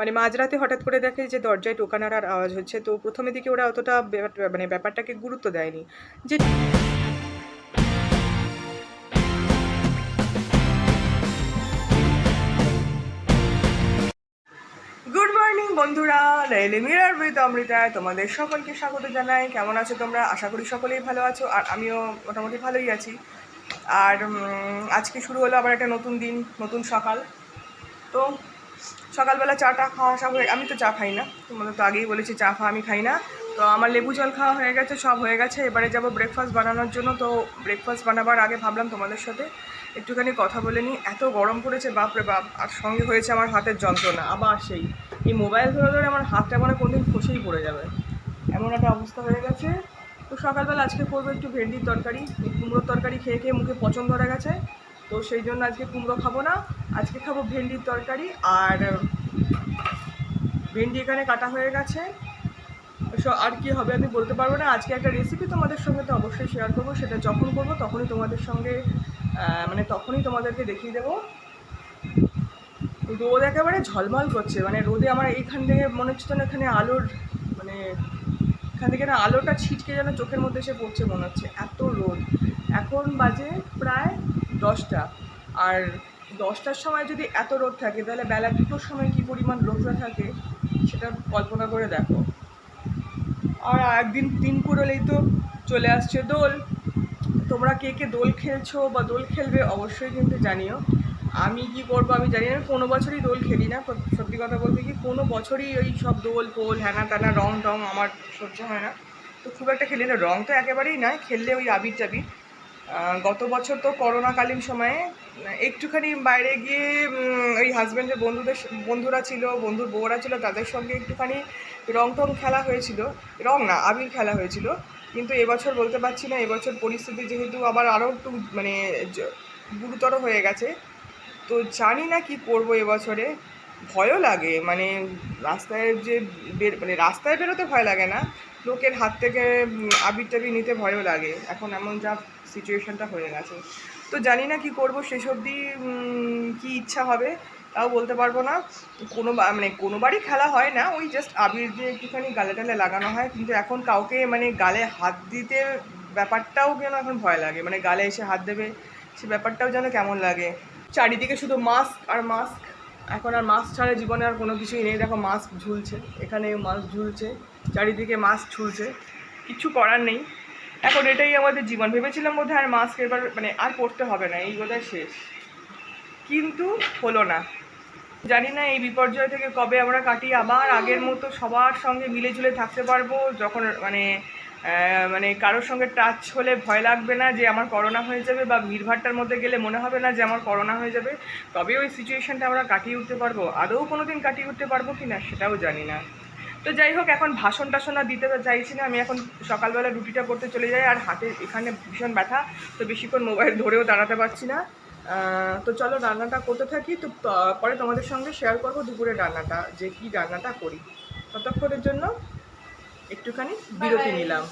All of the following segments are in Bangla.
মানে মাঝরাতে হঠাৎ করে দেখে যে দরজায় টোকা নাড়ার আওয়াজ হচ্ছে। তো প্রথমের দিকে ওরা অতটা মানে ব্যাপারটাকে গুরুত্ব দেয়নি যে গুড মর্নিং বন্ধুরা, ডেইলি মিরর উইথ অমৃতায় তোমাদের সকলকে স্বাগত জানাই। কেমন আছো তোমরা? আশা করি সকলেই ভালো আছো, আর আমিও মোটামুটি ভালোই আছি। আর আজকে শুরু হলো আবার একটা নতুন দিন, নতুন সকাল। তো সকালবেলা চাটা খাওয়া সব হয়ে, আমি তো চা খাই না, তোমাদের তো আগেই বলেছি চা আমি খাই না। তো আমার লেবু জল খাওয়া হয়ে গেছে, সব হয়ে গেছে। এবারে যাব ব্রেকফাস্ট বানানোর জন্য। তো ব্রেকফাস্ট বানাবার আগে ভাবলাম তোমাদের সাথে একটুখানি কথা বলে নিই। এত গরম পড়েছে বাপরে বাপ, আর সঙ্গে হয়েছে আমার হাতের যন্ত্রণা। আবার সেই এই মোবাইল ধরে ধরে আমার হাতটা মানে কোনদিন খসেই পড়ে যাবে, এমন একটা অবস্থা হয়ে গেছে। তো সকালবেলা আজকে করবো একটু ভেন্ডির তরকারি। কুমড়োর তরকারি খেয়ে খেয়ে মুখে পচন ধরে গেছে, তো সেই জন্য আজকে কুমড়ো খাবো না, আজকে খাবো ভেন্ডির তরকারি। আর ভেন্ডি এখানে কাটা হয়ে গেছে। আর কি হবে আমি বলতে পারবো না। আজকে একটা রেসিপি তোমাদের সঙ্গে তো অবশ্যই শেয়ার করবো, সেটা যখন করবো তখনই তোমাদের সঙ্গে মানে তখনই তোমাদেরকে দেখিয়ে দেবো। রোদ একেবারে ঝলমল করছে, মানে রোদে আমার এইখান থেকে মনে হচ্ছে যেন এখানে আলোর মানে এখান থেকে না আলোটা ছিটকে যেন চোখের মধ্যে এসে পড়ছে মনে হচ্ছে, এত রোদ। এখন বাজে প্রায় 10টা, আর 10টার সময় যদি এত রোদ থাকে তাহলে বেলা 2টোর সময় কী পরিমাণ রোদটা থাকে সেটা কল্পনা করে দেখো। আর একদিন দিন পুরোলেই তো চলে আসছে দোল। তোমরা কে কে দোল খেলছো বা দোল খেলবে অবশ্যই কিন্তু জানিও। আমি কি করবো আমি জানি না, কোনো বছরই দোল খেলি না। সত্যি কথা বলতে কি কোনো বছরই ওই সব দোল ফোল হ্যানা টানা রং টং আমার সহ্য হয় না, তো খুব একটা খেলি না। রং তো একেবারেই নয়, খেললে ওই আবির টাবির। গত বছর তো করোনাকালীন সময়ে একটুখানি বাইরে গিয়ে ওই হাজব্যান্ডের বন্ধুরা ছিল, বন্ধুর বউরা ছিল, তাদের সঙ্গে একটুখানি রং টং খেলা হয়েছিল। রং না, আবির খেলা হয়েছিল। কিন্তু এবছর বলতে পারছি না, এবছর পরিস্থিতি যেহেতু আবার আরও একটু মানে গুরুতর হয়ে গেছে, তো জানি না কি করব এবছরে। ভয়ও লাগে, মানে রাস্তায় যে মানে রাস্তায় বেরোতে ভয় লাগে না, লোকের হাত থেকে আবির টাবির নিতে ভয়ও লাগে, এখন এমন যা সিচুয়েশনটা হয়ে গেছে। তো জানি না কি করব, শেষ অবধি কী ইচ্ছা হবে তাও বলতে পারবো না। মানে কোনোবারই খেলা হয় না, ওই জাস্ট আবির দিয়ে একটুখানি গালে টালে লাগানো হয়। কিন্তু এখন কাউকে মানে গালে হাত দিতে ব্যাপারটাও যেন এখন ভয় লাগে, মানে গালে এসে হাত দেবে সে ব্যাপারটাও যেন কেমন লাগে। চারিদিকে শুধু মাস্ক আর মাস্ক, এখন আর মাস্ক ছাড়া জীবনে আর কোনো কিছুই নেই। দেখো মাস্ক ঝুলছে, এখানে মাস্ক ঝুলছে, চারিদিকে মাস্ক ঝুলছে, কিছু করার নেই। এখন এটাই আমাদের জীবন। ভেবেছিলাম বোধহয় আর মাস্ক এবার মানে আর পড়তে হবে না, এই বোধহয় শেষ, কিন্তু হলো না। জানি না এই বিপর্যয় থেকে কবে আমরা কাটিয়ে আবার আগের মতো সবার সঙ্গে মিলেঝুলে থাকতে পারবো, যখন মানে মানে কারোর সঙ্গে টাচ হলে ভয় লাগবে না যে আমার করোনা হয়ে যাবে, বা ভিড়ভাট্টার মধ্যে গেলে মনে হবে না যে আমার করোনা হয়ে যাবে। তবে ওই সিচুয়েশানটা আমরা কাটিয়ে উঠতে পারবো। আদৌ কোনো দিন কাটিয়ে উঠতে পারবো কি না সেটাও জানি না। তো যাই হোক, এখন ভাষণ টাষণ আর দিতে চাইছি না। আমি এখন সকালবেলা রুটিটা করতে চলে যাই, আর হাতে এখানে ভীষণ ব্যথা, তো বেশিক্ষণ মোবাইল ধরেও দাঁড়াতে পারছি না। তো চলো রান্নাটা করতে থাকি। তো পরে তোমাদের সঙ্গে শেয়ার করবো দুপুরের রান্নাটা, যে কি রান্নাটা করি। ততক্ষণের জন্য একটুখানি বিরতি নিলাম।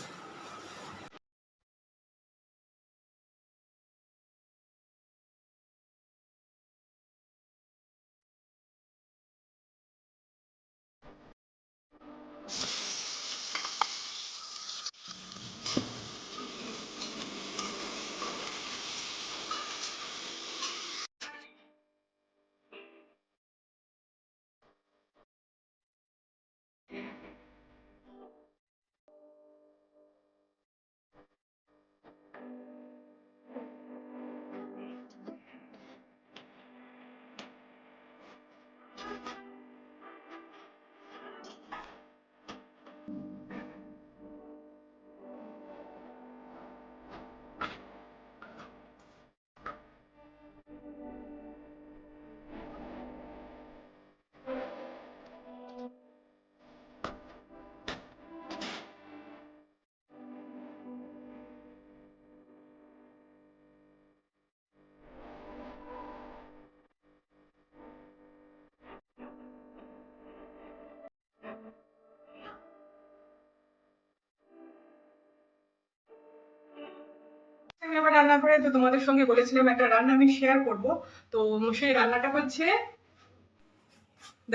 আমি আবার রান্না করে, তো তোমাদের সঙ্গে বলেছিলাম একটা রান্না আমি শেয়ার করব। তো সেই রান্নাটা হচ্ছে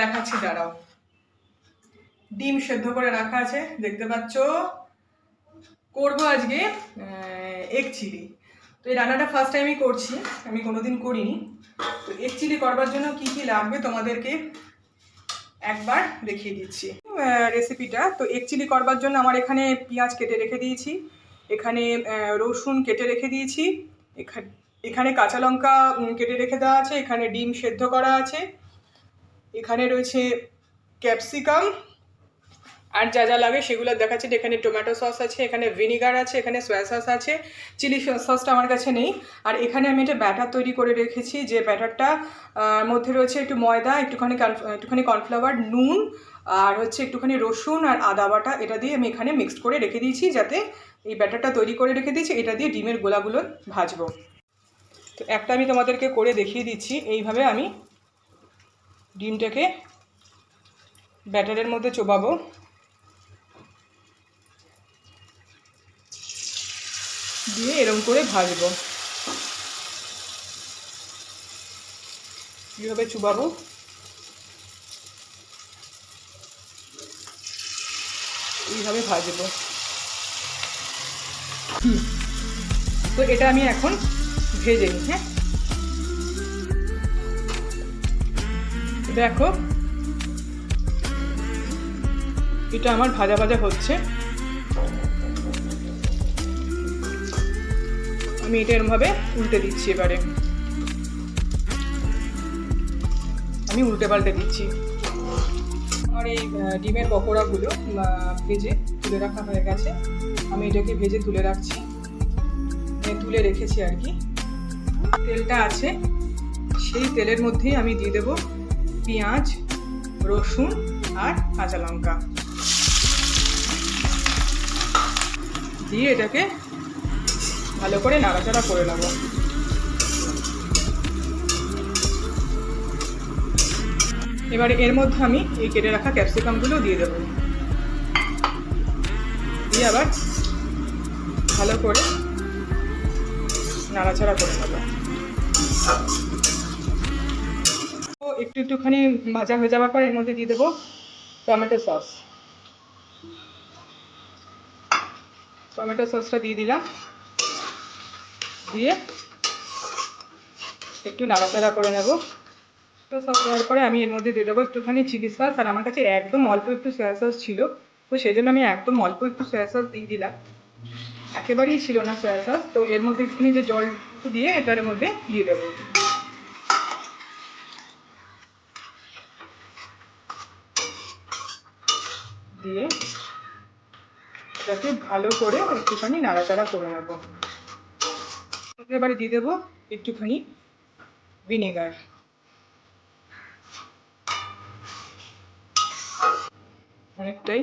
দেখাচ্ছি, দাঁড়াও। ডিম সেদ্ধ করে রাখা আছে, দেখতে পাচ্ছ। করবো আজকে এগ চিলি। তো এই রান্নাটা ফার্স্ট টাইমই করছি, আমি কোনোদিন করিনি। তো এগ চিলি করবার জন্য কি কি লাগবে তোমাদেরকে একবার দেখিয়ে দিচ্ছি রেসিপিটা। তো এগ চিলি করবার জন্য আমার এখানে পেঁয়াজ কেটে রেখে দিয়েছি, এখানে রসুন কেটে রেখে দিয়েছি, এখানে কাঁচা লঙ্কা কেটে রেখে দেওয়া আছে, এখানে ডিম সেদ্ধ করা আছে, এখানে রয়েছে ক্যাপসিকাম, আর যা যা লাগে সেগুলো দেখাচ্ছি। এখানে টমেটো সস আছে, এখানে ভিনিগার আছে, এখানে সয়া সস আছে, চিলি সসটা আমার কাছে নেই। আর এখানে আমি একটা ব্যাটার তৈরি করে রেখেছি, যে ব্যাটারটা মধ্যে রয়েছে একটু ময়দা, একটুখানি কর্নফ্লাওয়ার, নুন, আর হচ্ছে একটুখানি রসুন আর আদা বাটা, এটা দিয়ে আমি এখানে মিক্সড করে রেখে দিয়েছি, যাতে এই ব্যাটারটা তৈরি করে রেখে দিয়েছি, এটা দিয়ে ডিমের গোলাগুলো ভাজবো। তো একটা আমি তোমাদেরকে করে দেখিয়ে দিচ্ছি। এইভাবে আমি ডিমটাকে ব্যাটারের মধ্যে চোবাবো, দিয়ে এরকম করে ভাজবো, এইভাবে চুবাবো, এইভাবে ভাজবো। তো এটা আমি এখন ভেজে নিই। হ্যাঁ, দেখো এটা আমার ভাজা ভাজা হচ্ছে। আমি এটা এরমভাবে উল্টে দিচ্ছি, এবারে আমি উল্টে পাল্টে দিচ্ছি। আমার এই ডিমের পকোড়াগুলো ভেজে তুলে রাখা হয়ে গেছে, আমি এটাকে ভেজে তুলে রাখছি, তুলে রেখেছি আর কি। তেলটা আছে, সেই তেলের মধ্যেই আমি দিয়ে দেবো পেঁয়াজ, রসুন আর কাঁচা লঙ্কা, দিয়ে এটাকে ভালো করে নাড়াচাড়া করে নেব। এবারে এর মধ্যে আমি এই কেটে রাখা ক্যাপসিকামগুলো দিয়ে দেবো, দিয়ে আবার ভালো করে নাড়াচাড়া করে নেব। একটুখানি ভাজা হয়ে যাওয়ার পর এর মধ্যে দিয়ে দেবো টমেটো সস। টমেটো সসটা দিয়ে দিলাম, দিয়ে একটু নাড়াচাড়া করে নেব। তো সস দেওয়ার পরে আমি এর মধ্যে দিয়ে দেবো একটুখানি চিলি সস, আর আমার কাছে একদম অল্প একটু সয়া সস ছিল, তো সেই জন্য আমি একদম অল্প একটু সয়া সস দিয়ে দিলাম, একেবারেই ছিল না সয়া সস। তো এর মধ্যে একটুখানি যে জল দিয়ে এটার মধ্যে দিয়ে দেবো, দিয়ে এটাকে ভালো করে একটুখানি নাড়াচাড়া করে নেব। এবারে দিয়ে দেবো একটুখানি ভিনেগার, অনেকটাই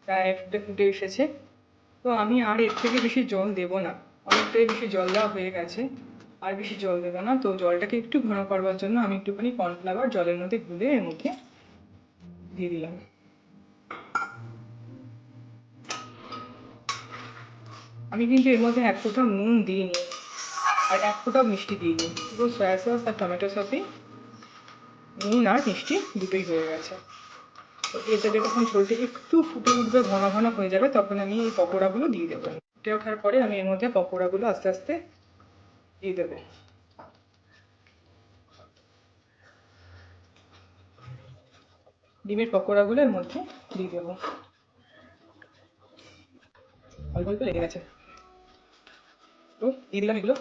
প্রায় ফুটে এসেছে। তো আমি আর এর থেকে বেশি জল দেবো না, অনেকটাই বেশি জল দেওয়া হয়ে গেছে, আর বেশি জল দেবো না। তো জলটাকে একটু ঘন করবার জন্য আমি একটুখানি কর্নফ্লাওয়ার জলের মধ্যে গুলে এর মধ্যে দিয়ে দিলাম। আমি কিন্তু এর মধ্যে এক ফোঁটা নুন দিইনি, আর এক ফোঁটা মিষ্টি দিইনি, পুরো সয়া সস আর টমেটো সসেই নুন আর মিষ্টি দুটোই হয়ে গেছে। তো এটাকে যখন ঝোলটা একটু ফুটে উঠবে, ঘন ঘন হয়ে যাবে, তখন আমি এই পকোড়াগুলো দিয়ে দেবো। ফুটে ওঠার পরে আমি এর মধ্যে পকোড়াগুলো আস্তে আস্তে দিয়ে দেবো। ডিমের পকোড়াগুলো এর মধ্যে দিয়ে দেবো। অল্প অল্প লেগে গেছে, তো দিয়ে দিলাম এগুলো,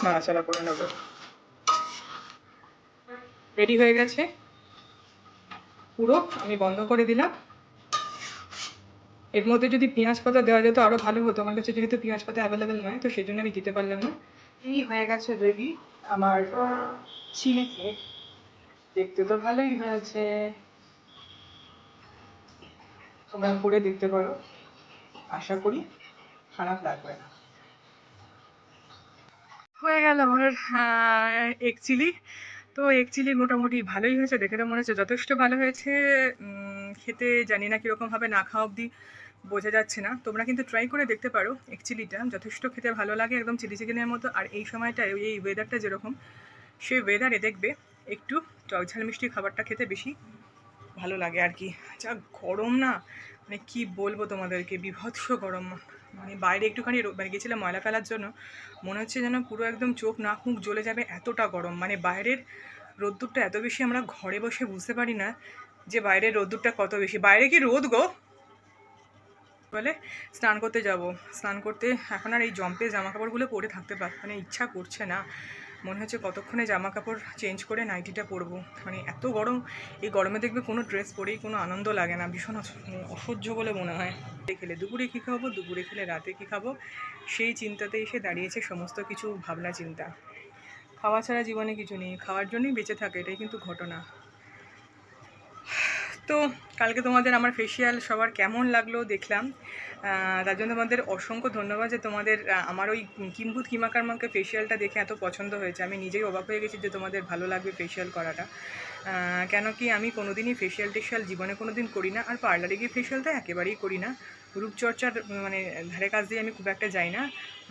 নাড়াচাড়া করে নেবো। রেডি হয়ে গেছে পুরো, আমি বন্ধ করে দিলাম। এর মধ্যে যদি পেঁয়াজ পাতা দেওয়া যেত আরও ভালো হতো, আমার কাছে যেহেতু পেঁয়াজ পাতা অ্যাভেলেবেল নয়, তো সেই জন্য আমি দিতে পারলাম না। এই হয়ে গেছে রেডি আমার চিলি কেক। দেখতে তো ভালোই হয়েছে, তোমরা করে দেখতে পারো, আশা করি খারাপ লাগবে না। হয়ে গেল আমার এগ চিলি। তো এগ চিলি মোটামুটি ভালোই হয়েছে, দেখে তো মনে হচ্ছে যথেষ্ট ভালো হয়েছে। খেতে জানি না কীরকম হবে, না খাওয়া অবধি বোঝা যাচ্ছে না। তোমরা কিন্তু ট্রাই করে দেখতে পারো। এগ চিলিটা যথেষ্ট খেতে ভালো লাগে, একদম চিলি চিকেনের মতো। আর এই সময়টায় এই ওয়েদারটা যেরকম, সেই ওয়েদারে দেখবে একটু টক ঝাল মিষ্টি খাবারটা খেতে বেশি ভালো লাগে আর কি। যা গরম না, মানে কি বলবো তোমাদেরকে, বীভৎস গরম। মানে বাইরে একটুখানি মানে গেছিলাম ময়লা ফেলার জন্য, মনে হচ্ছে যেন পুরো একদম চোখ নাক মুখ জ্বলে যাবে, এতটা গরম। মানে বাইরের রোদ্দুরটা এত বেশি, আমরা ঘরে বসে বুঝতে পারি না যে বাইরের রোদ্দুরটা কত বেশি। বাইরে কি রোদ গো! বলে স্নান করতে যাব, স্নান করতে এখন আর এই জম্পে জামা কাপড়গুলো পরে থাকতে মানে ইচ্ছা করছে না। মনে হচ্ছে কতক্ষণে জামা কাপড় চেঞ্জ করে নাইটিটা পরবো। মানে এত গরম, এই গরমে দেখবে কোনো ড্রেস পরেই কোনো আনন্দ লাগে না, ভীষণ অসহ্য বলে মনে হয়। খেলে দুপুরে কী খাবো, দুপুরে খেলে রাতে কী খাবো, সেই চিন্তাতে এসে দাঁড়িয়েছে সমস্ত কিছু ভাবনা চিন্তা। খাওয়া ছাড়া জীবনে কিছু নেই, খাওয়ার জন্যই বেঁচে থাকে, এটাই কিন্তু ঘটনা। তো কালকে তোমাদের আমার ফেসিয়াল সবার কেমন লাগলো দেখলাম, তার জন্য তোমাদের অসংখ্য ধন্যবাদ যে তোমাদের আমার ওই কিম্ভূত কিমাকারমাকে ফেসিয়ালটা দেখে এত পছন্দ হয়েছে। আমি নিজেই অবাক হয়ে গেছি যে তোমাদের ভালো লাগবে ফেসিয়াল করাটা। কেন কি আমি কোনোদিনই ফেসিয়াল টেসিয়াল জীবনে কোনো দিন করি না, আর পার্লারে গিয়ে ফেসিয়ালটা একেবারেই করি না। রূপচর্চার মানে ধারে কাজ দিয়ে আমি খুব একটা যাই না।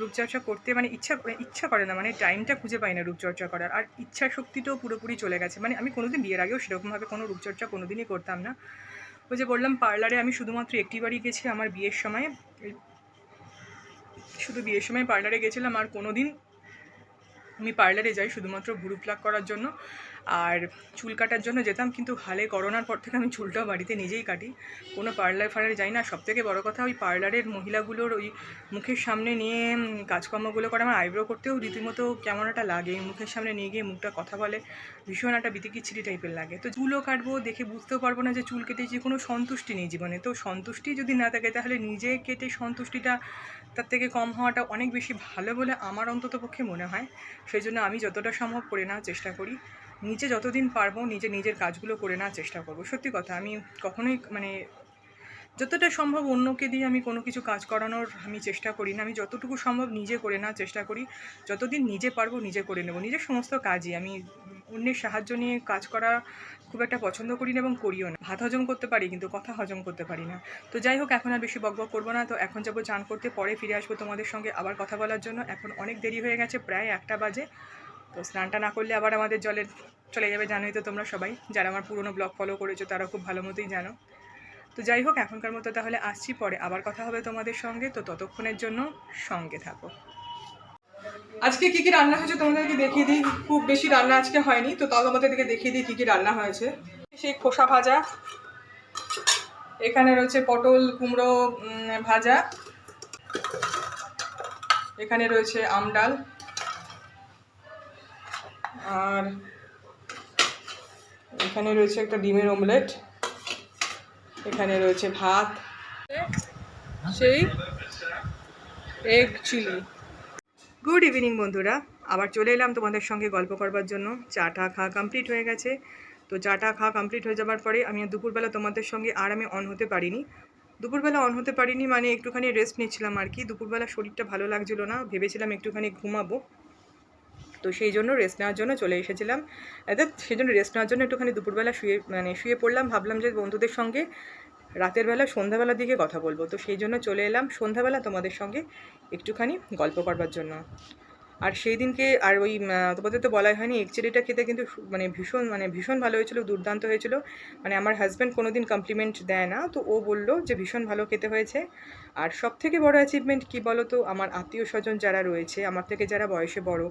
রূপচর্চা করতে মানে ইচ্ছা করে না, মানে টাইমটা খুঁজে পাই না রূপচর্চা করার। আর ইচ্ছা শক্তিটাও পুরোপুরি চলে গেছে। মানে আমি কোনোদিন বিয়ের আগেও সেরকমভাবে কোনো রূপচর্চা কোনোদিনই করতাম না। ওই যে বললাম, পার্লারে আমি শুধুমাত্র একটিবারই গেছি আমার বিয়ের সময়, শুধু বিয়ের সময় পার্লারে গেছিলাম। আর কোনো দিন আমি পার্লারে যাই শুধুমাত্র ভুরু প্লাক করার জন্য আর চুল কাটার জন্য যেতাম, কিন্তু হালে করোনার পর থেকে আমি চুলটাও বাড়িতে নিজেই কাটি, কোনো পার্লারে যাই না। সবথেকে বড় কথা, ওই পার্লারের মহিলাগুলোর ওই মুখের সামনে নিয়ে কাজকর্মগুলো করে আমার আইব্রো করতেও রীতিমতো কেমন একটা লাগে। মুখের সামনে নিয়ে গিয়ে মুখটা কথা বলে, ভীষণ একটা বিতিকিচ্ছিরি টাইপের লাগে। তো চুলও কাটবো, দেখে বুঝতেও পারবো না যে চুল কেটেছি, কোনো সন্তুষ্টি নেই জীবনে। তো সন্তুষ্টি যদি না থাকে, তাহলে নিজে কেটে সন্তুষ্টিটা তার থেকে কম হওয়াটা অনেক বেশি ভালো বলে আমার অন্ততপক্ষে মনে হয়। সেই জন্য আমি যতটা সম্ভব করে নেওয়ার চেষ্টা করি, নিজে যতদিন পারবো নিজের কাজগুলো করে নেওয়ার চেষ্টা করব। সত্যি কথা, আমি কখনোই মানে যতটা সম্ভব অন্যকে দিয়ে আমি কোনো কিছু কাজ করানোর আমি চেষ্টা করি না। আমি যতটুকু সম্ভব নিজে করে নেওয়ার চেষ্টা করি। যতদিন নিজে পারবো নিজে করে নেব নিজের সমস্ত কাজই। আমি অন্যের সাহায্য নিয়ে কাজ করা খুব একটা পছন্দ করি না এবং করিও না। ভাত হজম করতে পারি কিন্তু কথা হজম করতে পারি না। তো যাই হোক, এখন আর বেশি বকবক করবো না। তো এখন যাবো চান করতে, পরে ফিরে আসবো তোমাদের সঙ্গে আবার কথা বলার জন্য। এখন অনেক দেরি হয়ে গেছে, প্রায় 1টা বাজে। তো স্নানটা না করলে আবার আমাদের জলের চলে যাবে, জানোই তো তোমরা সবাই। যারা আমার পুরনো ব্লগ ফলো করেছো তারা খুব ভালো মতোই জানো। তো যাই হোক, এখনকার মতো তাহলে আসছি, পরে আবার কথা হবে তোমাদের সঙ্গে। তো ততক্ষণের জন্য সঙ্গে থাকো। আজকে কী কী রান্না হয়েছে তোমাদেরকে দেখিয়ে দিই। খুব বেশি রান্না আজকে হয়নি, তো তাও তোমাদেরকে দেখিয়ে দিই কী কী রান্না হয়েছে। সেই খোসা ভাজা, এখানে রয়েছে পটল কুমড়ো ভাজা, এখানে রয়েছে আম ডাল, আর এখানে রয়েছে একটা ডিমের অমলেট, এখানে রয়েছে ভাত, সেই এগ চিলি। গুড ইভিনিং বন্ধুরা, আবার চলে এলাম তোমাদের সঙ্গে গল্প করবার জন্য। চাটা খাওয়া কমপ্লিট হয়ে গেছে। তো চাটা খাওয়া কমপ্লিট হয়ে যাবার পরে আমি দুপুরবেলা তোমাদের সঙ্গে আর আমি অন হতে পারিনি। দুপুরবেলা অন হতে পারিনি মানে একটুখানি রেস্ট নিচ্ছিলাম আর কি। দুপুরবেলা শরীরটা ভালো লাগছিলো না, ভেবেছিলাম একটুখানি ঘুমাবো, তো সেই জন্য রেস্ট নেওয়ার জন্য চলে এসেছিলাম। সেই জন্য রেস্ট নেওয়ার জন্য একটুখানি দুপুরবেলা শুয়ে পড়লাম। ভাবলাম যে বন্ধুদের সঙ্গে রাতের বেলা সন্ধ্যাবেলার দিকে কথা বলবো, তো সেই জন্য চলে এলাম সন্ধ্যাবেলা তোমাদের সঙ্গে একটুখানি গল্প করবার জন্য। আর সেই দিনকে আর ওই তোমাদের তো বলাই হয়নি, এগ চিলিটা খেতে কিন্তু ভীষণ ভালো হয়েছিল, দুর্দান্ত হয়েছিল। মানে আমার হাজব্যান্ড কোনো দিন কমপ্লিমেন্ট দেয় না, তো ও বললো যে ভীষণ ভালো খেতে হয়েছে। আর সবথেকে বড় অ্যাচিভমেন্ট কী বলো তো, আমার আত্মীয় স্বজন যারা রয়েছে, আমার থেকে যারা বয়সে বড়,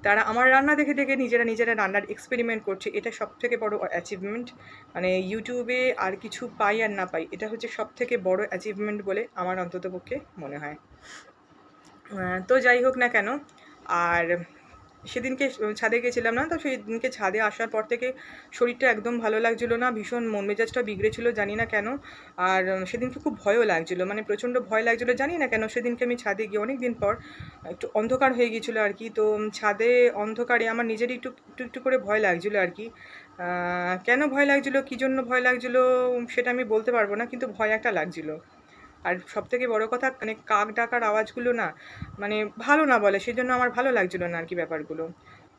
তারা আমার রান্না দেখে দেখে নিজেরা রান্নার এক্সপেরিমেন্ট করছে। এটা সবথেকে বড় অ্যাচিভমেন্ট। মানে ইউটিউবে আর কিছু পাই আর না পাই, এটা হচ্ছে সবথেকে বড় অ্যাচিভমেন্ট বলে আমার অন্ততপক্ষে মনে হয়। তো যাই হোক না কেন, আর সেদিনকে ছাদে গেছিলাম না, তো সেই দিনকে ছাদে আসার পর থেকে শরীরটা একদম ভালো লাগছিলো না, ভীষণ মন মেজাজটা বিগড়েছিলো, জানি না কেন। আর সেদিনকে খুব ভয়ও লাগছিলো, মানে প্রচণ্ড ভয় লাগছিলো, জানি না কেন। সেদিনকে আমি ছাদে গিয়ে অনেক দিন পর, একটু অন্ধকার হয়ে গিয়েছিলো আর কি। তো ছাদে অন্ধকারে আমার নিজেরই একটু করে ভয় লাগছিলো আর কি। কেন ভয় লাগছিলো, কী জন্য ভয় লাগছিলো সেটা আমি বলতে পারবো না, কিন্তু ভয় একটা লাগছিলো। আর সবথেকে বড় কথা, মানে কাক ডাকার আওয়াজগুলো না মানে ভালো না বলে, সেই জন্য আমার ভালো লাগছিলো না আর কি ব্যাপারগুলো।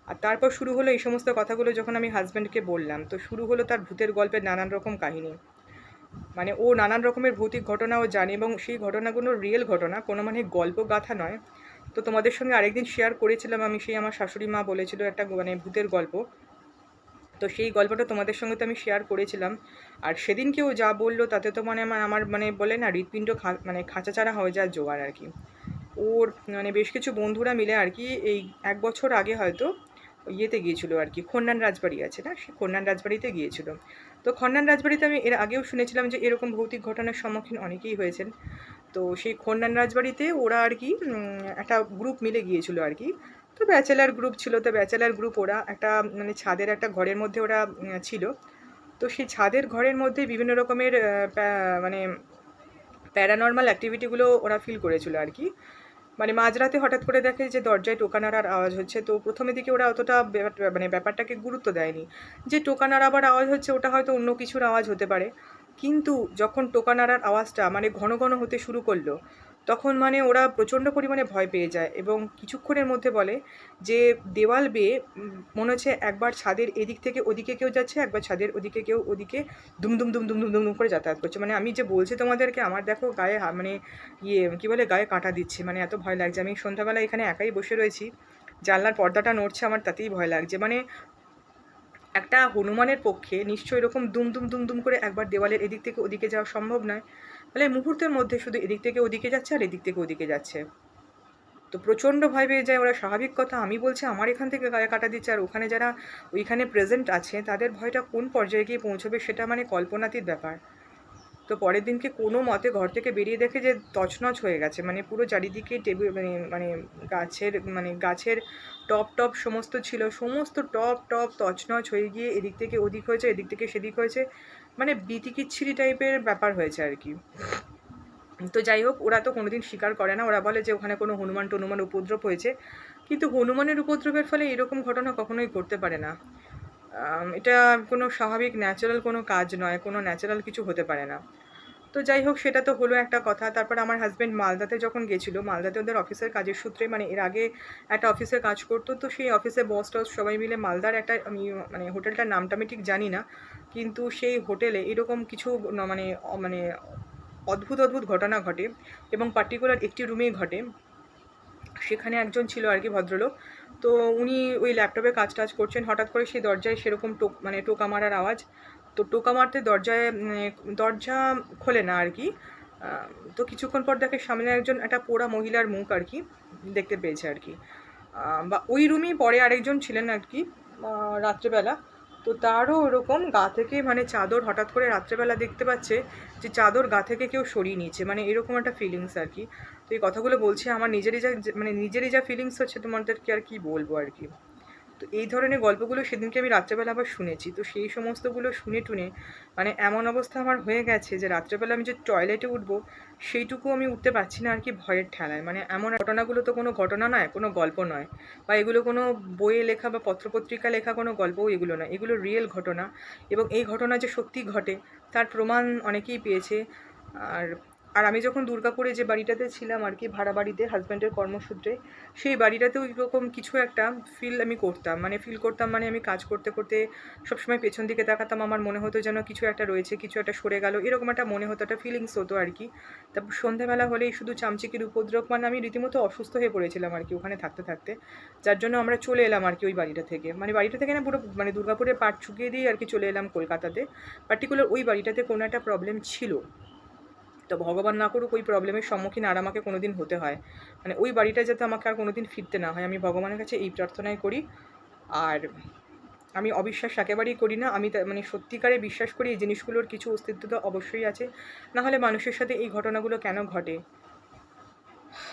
আর তারপর শুরু হলো এই সমস্ত কথাগুলো যখন আমি হাজব্যান্ডকে বললাম, তো শুরু হলো তার ভূতের গল্পের নানান রকম কাহিনী। মানে ও নানান রকমের ভৌতিক ঘটনাও জানে এবং সেই ঘটনাগুলো রিয়েল ঘটনা, কোনো মানে গল্প গাথা নয়। তো তোমাদের সঙ্গে আরেকদিন শেয়ার করেছিলাম আমি, সেই আমার শাশুড়ি মা বলেছিল একটা মানে ভূতের গল্প, তো সেই গল্পটা তোমাদের সঙ্গে তো আমি শেয়ার করেছিলাম। আর সেদিনকেও যা বললো তাতে তো মানে আমার মানে বলে না হৃৎপিণ্ড মানে খাঁচাচারা হয়ে যায় জোগাড় আর কি। ওর মানে বেশ কিছু বন্ধুরা মিলে আর কি এই 1 বছর আগে হয়তো ইয়েতে গিয়েছিলো আর কি, খন্নান রাজবাড়ি আছে না, সেই খন্নান রাজবাড়িতে গিয়েছিল। তো খন্নান রাজবাড়িতে আমি এর আগেও শুনেছিলাম যে এরকম ভৌতিক ঘটনার সম্মুখীন অনেকেই হয়েছেন। তো সেই খন্নান রাজবাড়িতে ওরা আর কি একটা গ্রুপ মিলে গিয়েছিল আর কি। তো ব্যাচেলার গ্রুপ ছিল, তো ব্যাচেলার গ্রুপ ওরা একটা মানে ছাদের একটা ঘরের মধ্যে ওরা ছিল। তো সেই ছাদের ঘরের মধ্যে বিভিন্ন রকমের মানে প্যারানর্মাল অ্যাক্টিভিটিগুলো ওরা ফিল করেছিল আর কি। মানে মাঝরাতে হঠাৎ করে দেখে যে দরজায় টোকা নাড়ার আওয়াজ হচ্ছে। তো প্রথমে দিকে ওরা অতটা মানে ব্যাপারটাকে গুরুত্ব দেয়নি, যে টোকা নাড়াবার আওয়াজ হচ্ছে ওটা হয়তো অন্য কিছুর আওয়াজ হতে পারে। কিন্তু যখন টোকা নাড়ার আওয়াজটা মানে ঘন ঘন হতে শুরু করলো, তখন মানে ওরা প্রচণ্ড পরিমাণে ভয় পেয়ে যায় এবং কিছুক্ষণের মধ্যে বলে যে দেওয়াল বেয়ে মনে হচ্ছে একবার ছাদের এদিক থেকে ওদিকে কেউ যাচ্ছে, একবার ছাদের ওদিকে কেউ ওদিকে দুম দুম দুম দুম দুম দুম দুম করে যাতায়াত করছে। মানে আমি যে বলছি তোমাদেরকে, আমার দেখো গায়ে মানে কী বলে গায়ে কাঁটা দিচ্ছে, মানে এত ভয় লাগছে। আমি সন্ধ্যাবেলা এখানে একাই বসে রয়েছি, জানলার পর্দাটা নড়ছে, আমার তাতেই ভয় লাগছে। মানে একটা হনুমানের পক্ষে নিশ্চয়ই এরকম দুম দুম দুম দুম করে একবার দেওয়ালের এদিক থেকে ওদিকে যাওয়া সম্ভব নয়। তাহলে মুহূর্তের মধ্যে শুধু এদিক থেকে ওদিকে যাচ্ছে আর এদিক থেকে ওদিকে যাচ্ছে। তো প্রচণ্ড ভয় পেয়ে যায় ওরা, স্বাভাবিক কথা। আমি বলছি আমার এখান থেকে গায়ে কাটা দিচ্ছে, আর ওখানে যারা ওইখানে প্রেজেন্ট আছে তাদের ভয়টা কোন পর্যায়ে গিয়ে পৌঁছবে সেটা মানে কল্পনাতীত ব্যাপার। তো পরের দিনকে কোনো মতে ঘর থেকে বেরিয়ে দেখে যে তছনছ হয়ে গেছে, মানে পুরো চারিদিকে টেবিল মানে মানে গাছের টপ টপ সমস্ত ছিল, সমস্ত টপ টপ তছনছ হয়ে গিয়ে এদিক থেকে ওদিক হয়েছে, এদিক থেকে সেদিক হয়েছে, মানে বিতিকিচ্ছিরি টাইপের ব্যাপার হয়েছে আর কি। তো যাই হোক, ওরা তো কোনোদিন স্বীকার করে না, ওরা বলে যে ওখানে কোনো হনুমান টনুমান উপদ্রব হয়েছে। কিন্তু হনুমানের উপদ্রবের ফলে এরকম ঘটনা কখনোই ঘটতে পারে না। এটা কোনো স্বাভাবিক ন্যাচারাল কোনো কাজ নয়, কোনো ন্যাচারাল কিছু হতে পারে না। তো যাই হোক, সেটা তো হলো একটা কথা। তারপর আমার হাজব্যান্ড মালদাতে যখন গেছিলো, মালদাতে ওদের অফিসের কাজের সূত্রে, মানে এর আগে একটা অফিসে কাজ করতো, তো সেই অফিসে বস টস সবাই মিলে মালদার একটা, আমি মানে হোটেলটার নামটা আমি ঠিক জানি না, কিন্তু সেই হোটেলে এরকম কিছু মানে মানে অদ্ভুত অদ্ভুত ঘটনা ঘটে এবং পার্টিকুলার একটি রুমেই ঘটে। সেখানে একজন ছিল আর কি ভদ্রলোক, তো উনি ওই ল্যাপটপে কাজ টাজ করছেন, হঠাৎ করে সেই দরজায় সেরকম মানে টোকা মারার আওয়াজ। তো টোকা মারতে দরজায় দরজা খোলে না আর কি। তো কিছুক্ষণ পর দেখে সামনে একজন একটা পোড়া মহিলার মুখ আর কি দেখতে পেয়েছে আর কি। বা ওই রুমেই পরে আরেকজন ছিলেন আর কি রাত্রেবেলা। তো তারও ওরকম গা থেকে মানে চাদর হঠাৎ করে রাত্রেবেলা দেখতে পাচ্ছে যে চাদর গা থেকে কেউ সরিয়ে নিয়েছে, মানে এরকম একটা ফিলিংস আর কি। তো এই কথাগুলো বলছি আমার নিজেরই যা ফিলিংস হচ্ছে, তোমাদেরকে আর কি বলবো আর কি। তো এই ধরনের গল্পগুলো সেদিনকে আমি রাত্রেবেলা আবার শুনেছি। তো সেই সমস্তগুলো শুনে টুনে মানে এমন অবস্থা আমার হয়ে গেছে যে রাত্রেবেলা আমি যে টয়লেটে উঠবো সেইটুকু আমি উঠতে পারছি না আর কি, ভয়ের ঠেলায়। মানে এমন ঘটনাগুলো তো কোনো ঘটনা নয়, কোনো গল্প নয়, বা এগুলো কোনো বইয়ে লেখা বা পত্রপত্রিকা লেখা কোনো গল্পও এগুলো নয়, এগুলো রিয়েল ঘটনা। এবং এই ঘটনা যে সত্যি ঘটে তার প্রমাণ অনেকেই পেয়েছে। আর আর আমি যখন দুর্গাপুরে যে বাড়িটাতে ছিলাম আর কি, ভাড়া বাড়িতে হাজব্যান্ডের কর্মসূত্রে, সেই বাড়িটাতেও এরকম কিছু একটা ফিল করতাম, মানে আমি কাজ করতে করতে সবসময় পেছন দিকে তাকাতাম, আমার মনে হতো যেন কিছু একটা রয়েছে, কিছু একটা সরে গেল, এরকম একটা মনে হতো, একটা ফিলিংস হতো আর কি। তারপর সন্ধ্যাবেলা হলেই শুধু চামচিকির উপদ্রব, মানে আমি রীতিমতো অসুস্থ হয়ে পড়েছিলাম আর কি ওখানে থাকতে থাকতে। যার জন্য আমরা চলে এলাম আর কি ওই বাড়িটা থেকে, মানে বাড়িটা থেকে না পুরো মানে দুর্গাপুরে পাট চুকিয়ে দিয়ে আর কি চলে এলাম কলকাতাতে। পার্টিকুলার ওই বাড়িটাতে কোনো একটা প্রবলেম ছিল। তো ভগবান না করুক ওই প্রবলেমের সম্মুখীন আর আমাকে কোনো দিন হতে হয়, মানে ওই বাড়িটা যাতে আমাকে আর কোনো দিন ফিরতে না হয়, আমি ভগবানের কাছে এই প্রার্থনাই করি। আর আমি অবিশ্বাস একেবারেই করি না, আমি মানে সত্যিকারে বিশ্বাস করি এই জিনিসগুলোর কিছু অস্তিত্ব তো অবশ্যই আছে, নাহলে মানুষের সাথে এই ঘটনাগুলো কেন ঘটে।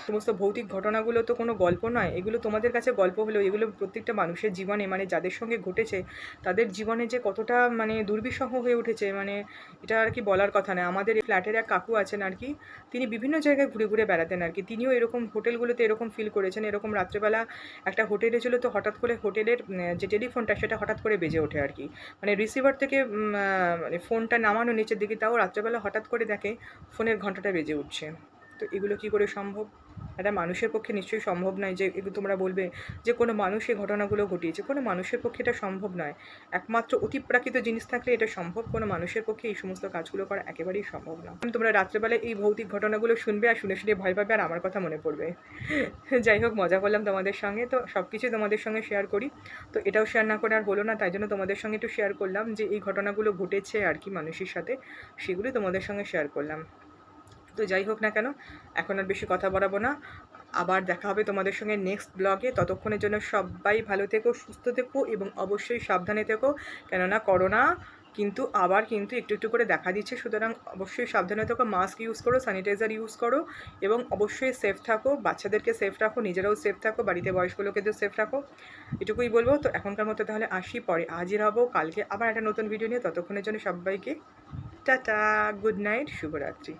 সমস্ত ভৌতিক ঘটনাগুলো তো কোনো গল্প নয়, এগুলো তোমাদের কাছে গল্প হলেও এগুলো প্রত্যেকটা মানুষের জীবনে, মানে যাদের সঙ্গে ঘটেছে তাদের জীবনে যে কতটা মানে দুর্বিষহ হয়ে উঠেছে, মানে এটা আর কি বলার কথা না। আমাদের এই ফ্ল্যাটের এক কাকু আছেন আর কি, তিনি বিভিন্ন জায়গায় ঘুরে ঘুরে বেড়াতেন আর কি, তিনিও এরকম হোটেলগুলোতে এরকম ফিল করেছেন। এরকম রাত্রেবেলা একটা হোটেলে ছিল, তো হঠাৎ করে হোটেলের যে টেলিফোনটা সেটা হঠাৎ করে বেজে ওঠে আর কি, মানে রিসিভার থেকে মানে ফোনটা নামানো নিচের দিকে, তাও রাত্রেবেলা হঠাৎ করে দেখে ফোনের ঘন্টাটা বেজে উঠছে। তো এগুলো কী করে সম্ভব? এটা মানুষের পক্ষে নিশ্চয়ই সম্ভব নয় যে তোমরা বলবে যে কোনো মানুষ এই ঘটনাগুলো ঘটিয়েছে। কোনো মানুষের পক্ষে এটা সম্ভব নয়। একমাত্র অতিপ্রাকৃত জিনিস থাকলে এটা সম্ভব, কোনো মানুষের পক্ষে এই সমস্ত কাজগুলো করা একেবারেই সম্ভব না। তোমরা রাত্রেবেলায় এই ভৌতিক ঘটনাগুলো শুনবে আর শুনে শুনে ভয় পাবে আর আমার কথা মনে পড়বে। যাই হোক, মজা করলাম তোমাদের সঙ্গে, তো সব কিছুই তোমাদের সঙ্গে শেয়ার করি। তো এটাও শেয়ার না করে আর হলো না, তাই জন্য তোমাদের সঙ্গে একটু শেয়ার করলাম যে এই ঘটনাগুলো ঘটেছে আর কি মানুষের সাথে, সেগুলি তোমাদের সঙ্গে শেয়ার করলাম। তো যাই হোক না কেন, এখন আর বেশি কথা বাড়াবো না। আবার দেখা হবে তোমাদের সঙ্গে নেক্সট ব্লগে। ততক্ষণের জন্য সবাই ভালো থেকো, সুস্থ থেকো এবং অবশ্যই সাবধানে থেকো, কেননা করোনা কিন্তু আবার কিন্তু একটু একটু করে দেখা দিচ্ছে। সুতরাং অবশ্যই সাবধানে থেকো, মাস্ক ইউজ করো, স্যানিটাইজার ইউজ করো এবং অবশ্যই সেফ থাকো। বাচ্চাদেরকে সেফ রাখো, নিজেরাও সেফ থাকো, বাড়িতে বয়স্ক লোকেদের সেফ রাখো। এটুকুই বলবো। তো এখনকার মতো তাহলে আসি, পরে হাজির হবো কালকে আবার একটা নতুন ভিডিও নিয়ে। ততক্ষণের জন্য সবাইকে টাটা, গুড নাইট, শুভরাত্রি।